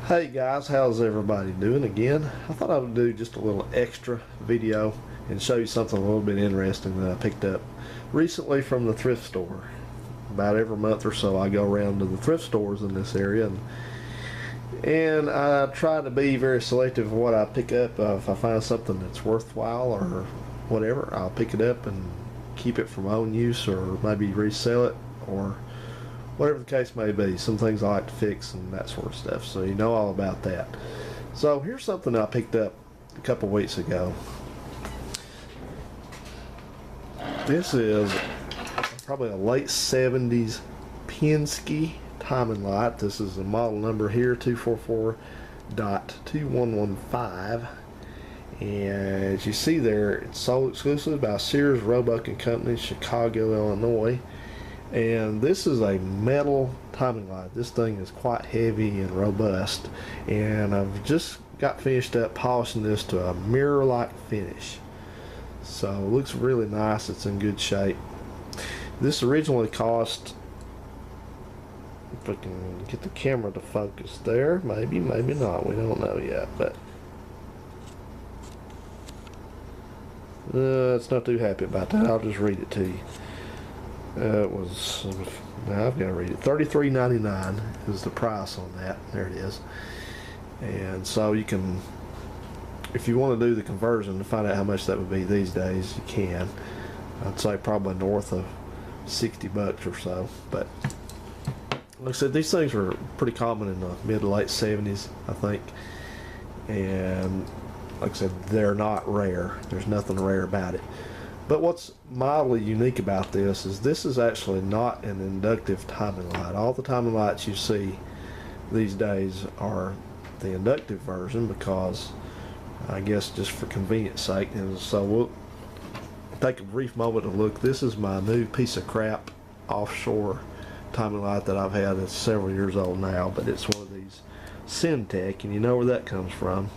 Hey guys, how's everybody doing again? I thought I would do just a little extra video and show you something a little bit interesting that I picked up recently from the thrift store. About every month or so I go around to the thrift stores in this area and I try to be very selective of what I pick up. If I find something that's worthwhile or whatever, I'll pick it up and keep it for my own use or maybe resell it or whatever the case may be. Some things I like to fix and that sort of stuff, so you know all about that. So here's something I picked up a couple weeks ago. This is probably a late 70s Penske timing light. This is the model number here, 244.2115, and as you see there, it's sold exclusively by Sears, Roebuck and Company, Chicago, Illinois. And this is a metal timing light. This thing is quite heavy and robust, and I've just got finished up polishing this to a mirror-like finish, so it looks really nice. It's in good shape. This originally cost, if I can get the camera to focus there, maybe not, we don't know yet, but it's not too happy about that. I'll just read it to you. It was, now I've got to read it, $33.99 is the price on that. There it is. And so you can, if you want to do the conversion to find out how much that would be these days, you can. I'd say probably north of 60 bucks or so. But like I said, these things were pretty common in the mid to late 70s, I think. And like I said, they're not rare. There's nothing rare about it. But what's mildly unique about this is actually not an inductive timing light. All the timing lights you see these days are the inductive version because, I guess, just for convenience sake. And so we'll take a brief moment to look. This is my new piece of crap offshore timing light that I've had. It's several years old now, but it's one of these Syntec, and you know where that comes from.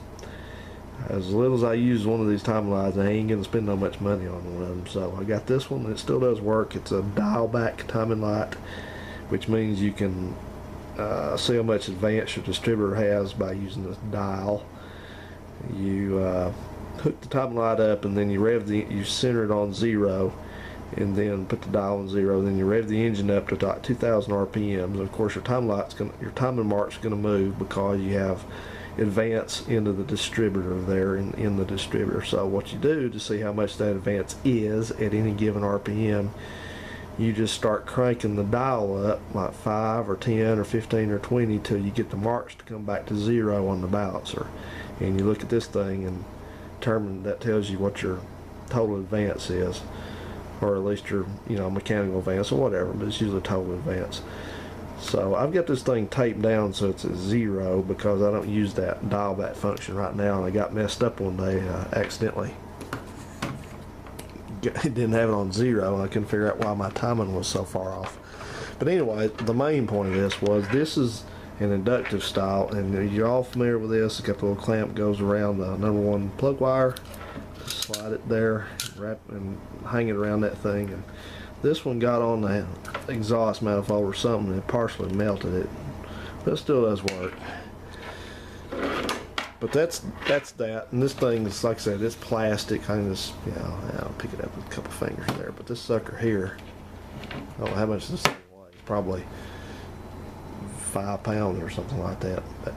As little as I use one of these timing lights, I ain't gonna spend no much money on one of them. So I got this one, and it still does work. It's a dial back timing light, which means you can see how much advance your distributor has by using this dial. You hook the timing light up, and then you center it on 0, and then put the dial on 0. Then you rev the engine up to about 2,000 RPMs. Of course, your timing mark's gonna move because you have advance into the distributor there in the distributor. So what you do to see how much that advance is at any given RPM, you just start cranking the dial up like 5 or 10 or 15 or 20 till you get the marks to come back to 0 on the balancer. And you look at this thing and determine, that tells you what your total advance is, or at least your mechanical advance or whatever, but it's usually total advance. So I've got this thing taped down so it's at 0 because I don't use that dial back function right now, and I got messed up one day accidentally. Didn't have it on 0, and I couldn't figure out why my timing was so far off. But anyway, the main point of this is an inductive style, and you're all familiar with this. It's got the little clamp goes around the number 1 plug wire. Slide it there, wrap and hang it around that thing. And this one got on the exhaust manifold or something and partially melted it, but it still does work. But that's that. And this thing is, like I said, it's plastic. I can just, I'll pick it up with a couple fingers there. But this sucker here, I don't know how much this thing weighs. Probably 5 pounds or something like that. But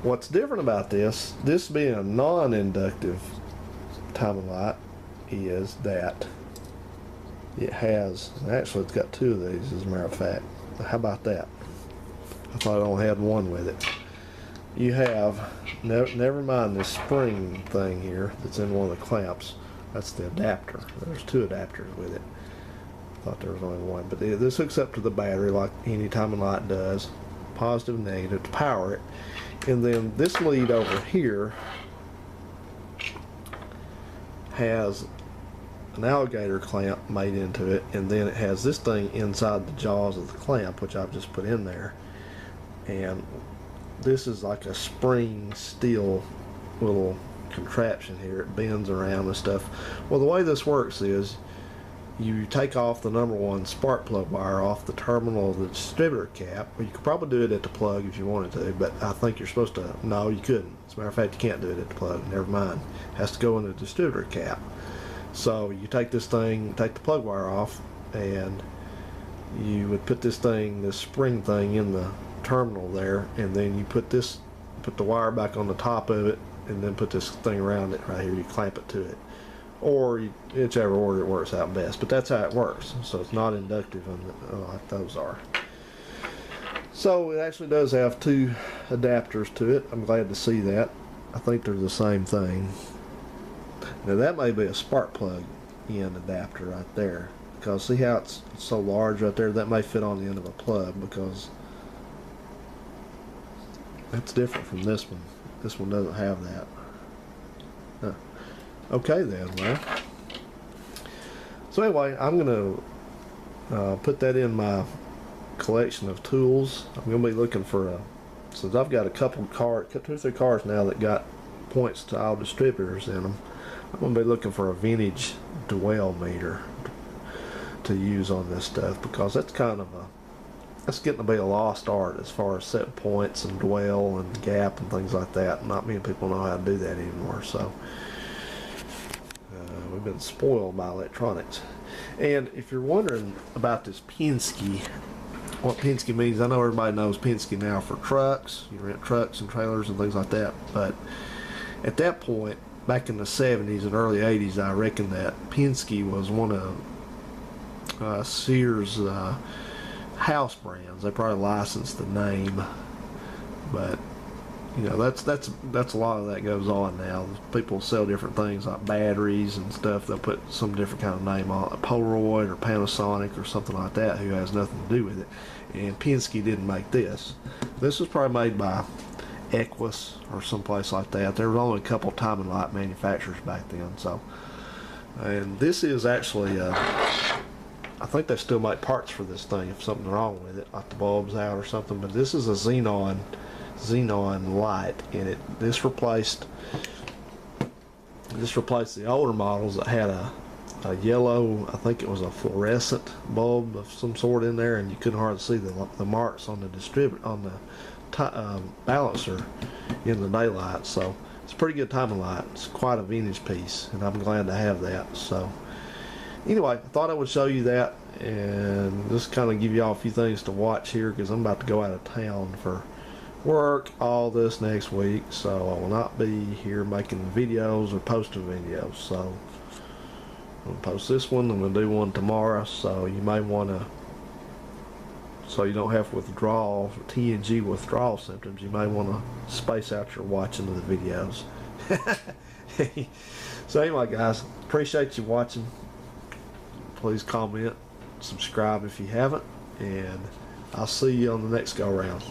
what's different about this being a non-inductive timing light, is that it has, actually it's got 2 of these as a matter of fact. How about that? I thought I only had one with it. You have, never mind this spring thing here that's in one of the clamps. That's the adapter. There's 2 adapters with it. I thought there was only one, but this hooks up to the battery like any timing light does, positive and negative, to power it. And then this lead over here has an alligator clamp made into it, and then it has this thing inside the jaws of the clamp, which I've just put in there. And this is like a spring steel little contraption here. It bends around and stuff. Well, the way this works is you take off the number one spark plug wire off the terminal of the distributor cap. Well, you could probably do it at the plug if you wanted to, but I think you're supposed to. No, you couldn't. As a matter of fact, you can't do it at the plug. Never mind. It has to go in the distributor cap. So you take this thing, take the plug wire off, and you would put this spring thing in the terminal there, and then you put the wire back on the top of it, and then put this thing around it right here. You clamp it to it, or whichever order it works out best. But that's how it works. So it's not inductive like those are. So it actually does have two adapters to it. I'm glad to see that. I think they're the same thing. Now that may be a spark plug in adapter right there, because see how it's so large right there? That may fit on the end of a plug, because that's different from this one. This one doesn't have that. Huh. Okay then, well. So anyway, I'm going to put that in my collection of tools. I'm going to be looking for since I've got a couple cars, 2 or 3 cars now that got points to all distributors in them, I'm going to be looking for a vintage dwell meter to use on this stuff, because that's that's getting to be a lost art as far as setting points and dwell and gap and things like that. Not many people know how to do that anymore, so we've been spoiled by electronics. And if you're wondering about this Penske, what Penske means, I know everybody knows Penske now for trucks. You rent trucks and trailers and things like that, but at that point, back in the 70s and early 80s, I reckon that Penske was one of Sears' house brands. They probably licensed the name, but you know, that's a lot of that goes on now. People sell different things like batteries and stuff. They'll put some different kind of name on it, Polaroid or Panasonic or something like that, who has nothing to do with it. And Penske didn't make this. This was probably made by Equus or someplace like that. There were only a couple timing light manufacturers back then. So, and this is actually I think they still make parts for this thing if something's wrong with it, like the bulb's out or something. But this is a xenon light in it. This replaced the older models that had a yellow, I think it was a fluorescent bulb of some sort in there, and you couldn't hardly see the marks on the balancer in the daylight. So it's a pretty good timing light. It's quite a vintage piece, and I'm glad to have that. So anyway, I thought I would show you that and just kind of give you all a few things to watch here, because I'm about to go out of town for work all this next week, so I will not be here making videos or posting videos. So I'm going to post this one. I'm going to do one tomorrow, so you may want to, so you don't have TNG withdrawal symptoms, you may want to space out your watching of the videos. So anyway, guys, appreciate you watching. Please comment, subscribe if you haven't, and I'll see you on the next go round.